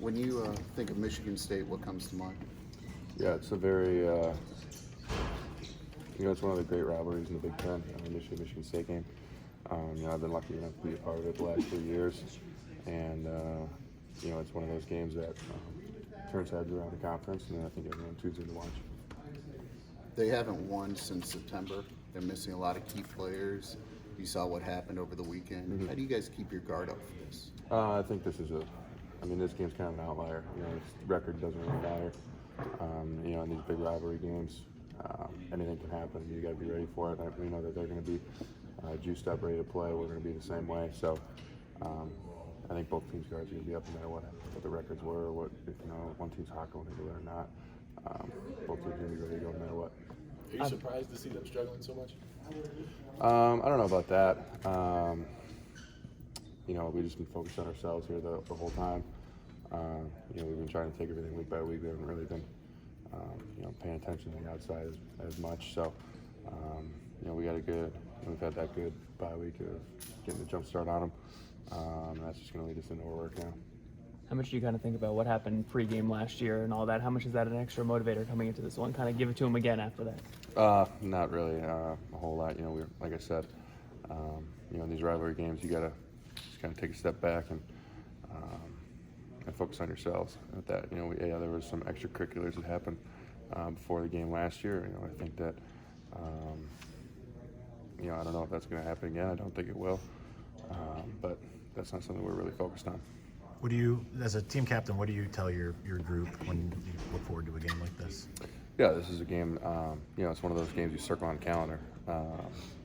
When you think of Michigan State, what comes to mind? Yeah, it's a very, it's one of the great rivalries in the Big Ten, the Michigan State game. I've been lucky enough to be a part of it the last 3 years, and it's one of those games that turns heads around the conference, and I think everyone tunes in to watch. They haven't won since September. They're missing a lot of key players. You saw what happened over the weekend. Mm-hmm. How do you guys keep your guard up for this? I think this game's kind of an outlier. The record doesn't really matter. In these big rivalry games, anything can happen. You got to be ready for it. We know that they're going to be juiced up, ready to play. We're going to be the same way. So I think both teams' guards are going to be up no matter what the records were, or what one team's hot going into it or not. Both teams are going to be ready to go no matter what. Are you surprised to see them struggling so much? I don't know about that. We've just been focused on ourselves here the whole time. We've been trying to take everything week by week. We haven't really been, paying attention to the outside as much. So, we've had that good bye week of getting the jump start on them. That's just going to lead us into our work now. How much do you kind of think about what happened pregame last year and all that? How much is that an extra motivator coming into this one? Kind of give it to him again after that? Not really a whole lot. Like I said, in these rivalry games, you got to just kind of take a step back and focus on yourselves. At that, there was some extracurriculars that happened before the game last year. I think that, I don't know if that's going to happen again. I don't think it will, but that's not something we're really focused on. What do you, as a team captain, what do you tell your group when you look forward to a game like this? Yeah, this is a game, it's one of those games you circle on the calendar.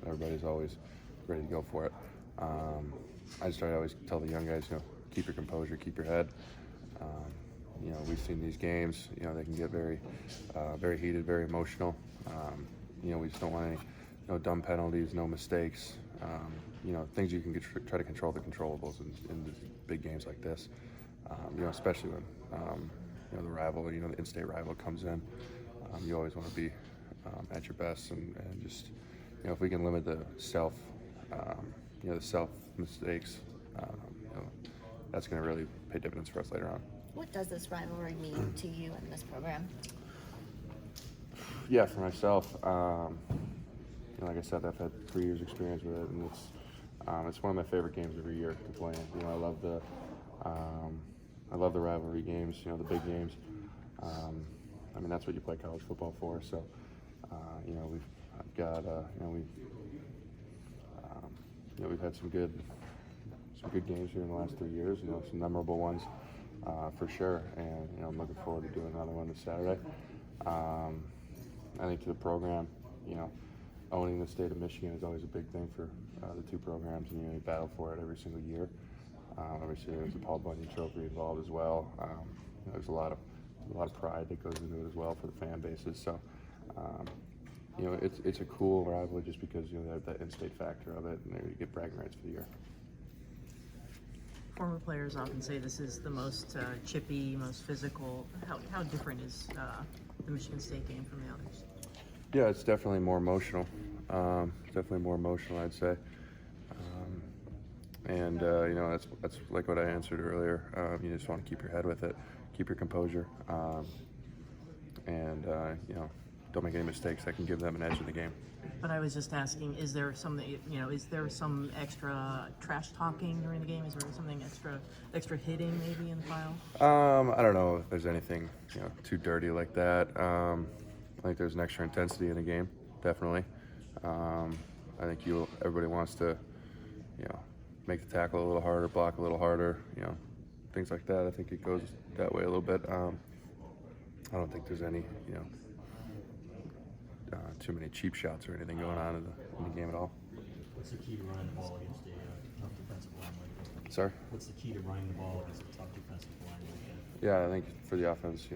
Everybody's always ready to go for it. I just try to always tell the young guys, keep your composure, keep your head. We've seen these games, they can get very, very heated, very emotional. We just don't want any, no dumb penalties, no mistakes. Things you can try to control the controllables in these big games like this. Especially when, the rival, the in-state rival comes in. You always want to be at your best and just, if we can limit the self mistakes, that's going to really pay dividends for us later on. What does this rivalry mean to you and this program? Yeah, for myself, like I said, I've had 3 years experience with it, and it's one of my favorite games every year to play in. I love the rivalry games, the big games. That's what you play college football for. So, we've had some good games here in the last 3 years. Some memorable ones for sure. And I'm looking forward to doing another one this Saturday. I think to the program, owning the state of Michigan is always a big thing for the two programs, and you battle for it every single year. Obviously, there's the Paul Bunyan Trophy involved as well. There's a lot of pride that goes into it as well for the fan bases. So, it's a cool rivalry just because they have that in-state factor of it, and you get bragging rights for the year. Former players often say this is the most chippy, most physical. How different is the Michigan State game from the others? Yeah, it's definitely more emotional. I'd say. That's like what I answered earlier. You just want to keep your head with it, keep your composure, don't make any mistakes that can give them an edge in the game. But I was just asking, is there some extra trash talking during the game? Is there something extra hitting maybe in the file? I don't know if there's anything too dirty like that. I think there's an extra intensity in the game, definitely. I think everybody wants to, make the tackle a little harder, block a little harder, things like that. I think it goes that way a little bit. I don't think there's any, too many cheap shots or anything going on in the game at all. What's the key to running the ball against a tough defensive line like that? Sorry? What's the key to running the ball against a tough defensive line like that? Yeah, I think for the offense,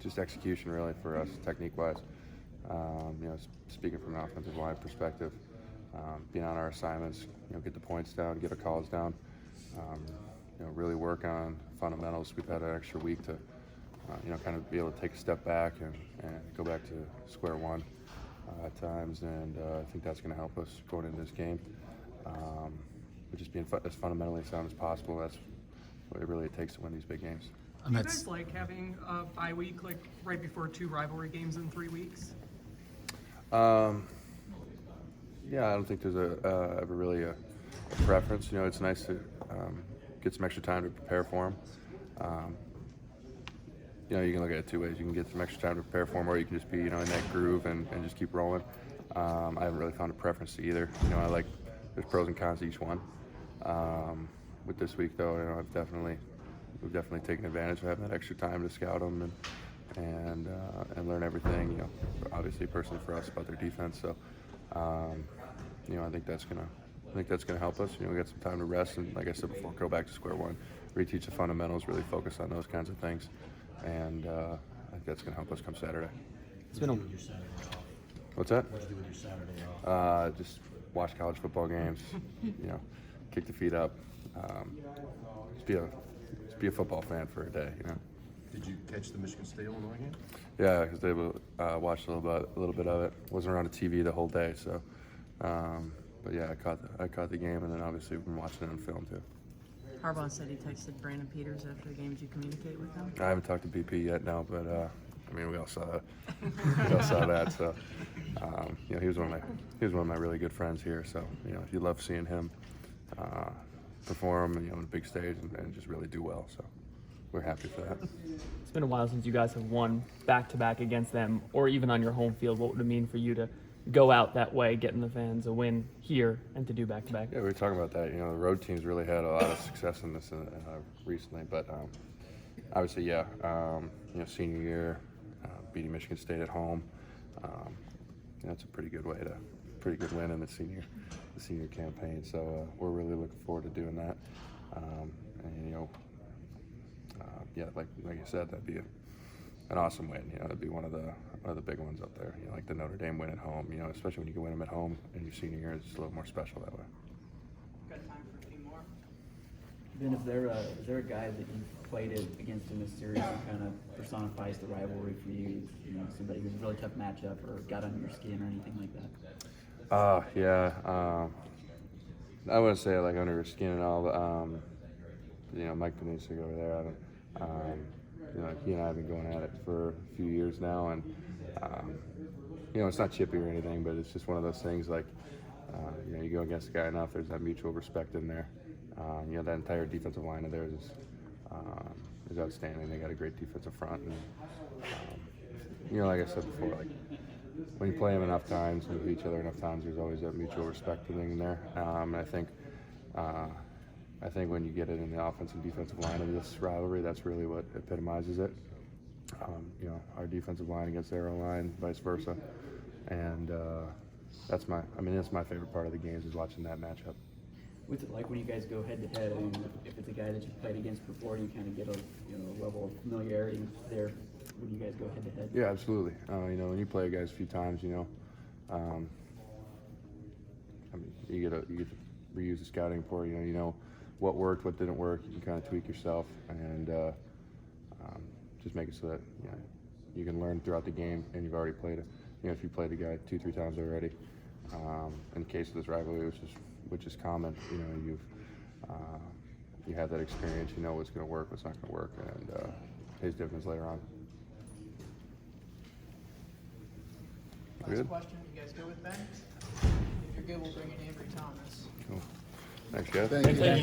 just execution really for us, technique-wise. Speaking from an offensive line perspective, being on our assignments, get the points down, get our calls down, really work on fundamentals. We've had an extra week to, kind of be able to take a step back and go back to square one at times, and I think that's going to help us going into this game. Just being as fundamentally sound as possible. That's what it really takes to win these big games. Do you guys like having a bye week, like right before 2 rivalry games in 3 weeks? Yeah, I don't think there's ever really a preference. You know, it's nice to get some extra time to prepare for them. You know, you can look at it two ways. You can get some extra time to prepare for them, or you can just be, you know, in that groove and just keep rolling. I haven't really found a preference to either. You know, there's pros and cons to each one. With this week, though, you know, we've definitely taken advantage of having that extra time to scout them and learn everything. You know, obviously personally for us about their defense. So, you know, I think that's gonna help us. You know, we got some time to rest and, like I said before, go back to square one, reteach the fundamentals, really focus on those kinds of things, and I think that's gonna help us come Saturday. It's been a, With your Saturday off. What's that? What do you do with your Saturday off? Just watch college football games. You know, kick the feet up. Just be a football fan for a day. You know. Did you catch the Michigan State Illinois game? Yeah, because they watched a little bit of it. Wasn't around the TV the whole day, so. But yeah, I caught the game, and then obviously been watching it on film too. Harbaugh said he texted Brandon Peters after the game. Did you communicate with him? I haven't talked to BP yet, no, but I mean, we all saw that. We all saw that. So, you know, he was one of my really good friends here. So, you know, you love seeing him perform, you know, on a big stage and just really do well. So, we're happy for that. it's been a while since you guys have won back-to-back against them, or even on your home field. What would it mean for you to go out that way, getting the fans a win here, and to do back-to-back? Yeah, we were talking about that. You know, the road teams really had a lot of success in this recently, but obviously, yeah, you know, senior year, beating Michigan State at home, you know, it's a pretty good win in the senior campaign. So we're really looking forward to doing that. And you know, yeah, like you said, that'd be an awesome win. You know, that'd be one of the big ones up there. You know, like the Notre Dame win at home. You know, especially when you can win them at home in your senior year, it's just a little more special that way. Got time for a few more. Ben, is there a guy that you've played against in this series who kind of personifies the rivalry for you? You know, somebody who's a really tough matchup or got under your skin or anything like that? Yeah. I wouldn't say like under your skin and all, but you know, Mike Panisic over there. You know, he and I have been going at it for a few years now, and you know, it's not chippy or anything, but it's just one of those things. Like, you know, you go against a guy enough, there's that mutual respect in there. You know, that entire defensive line of theirs is outstanding. They got a great defensive front, and you know, like I said before, like when you play them enough times and with each other enough times, there's always that mutual respect thing in there. And I think when you get it in the offensive and defensive line of this rivalry, that's really what epitomizes it. You know, our defensive line against their line, vice versa, and that's my favorite part of the games is watching that matchup. What's it like when you guys go head to head? I mean, if it's a guy that you've played against before, you kind of get a level of familiarity there when you guys go head to head. Yeah, absolutely. You know, when you play guys a few times, you know, I mean, you get to reuse the scouting report. You know what worked, what didn't work. You can kind of tweak yourself and just make it so that you can learn throughout the game. And you've already played it. You know, if you played the guy 2-3 times already, in the case of this rivalry, which is common, you know, you have that experience. You know what's going to work, what's not going to work, and pays dividends later on. Last Good. question, you guys good with Ben? If you're good, we'll bring in Avery Thomas. Cool. Thanks, guys. Thank you.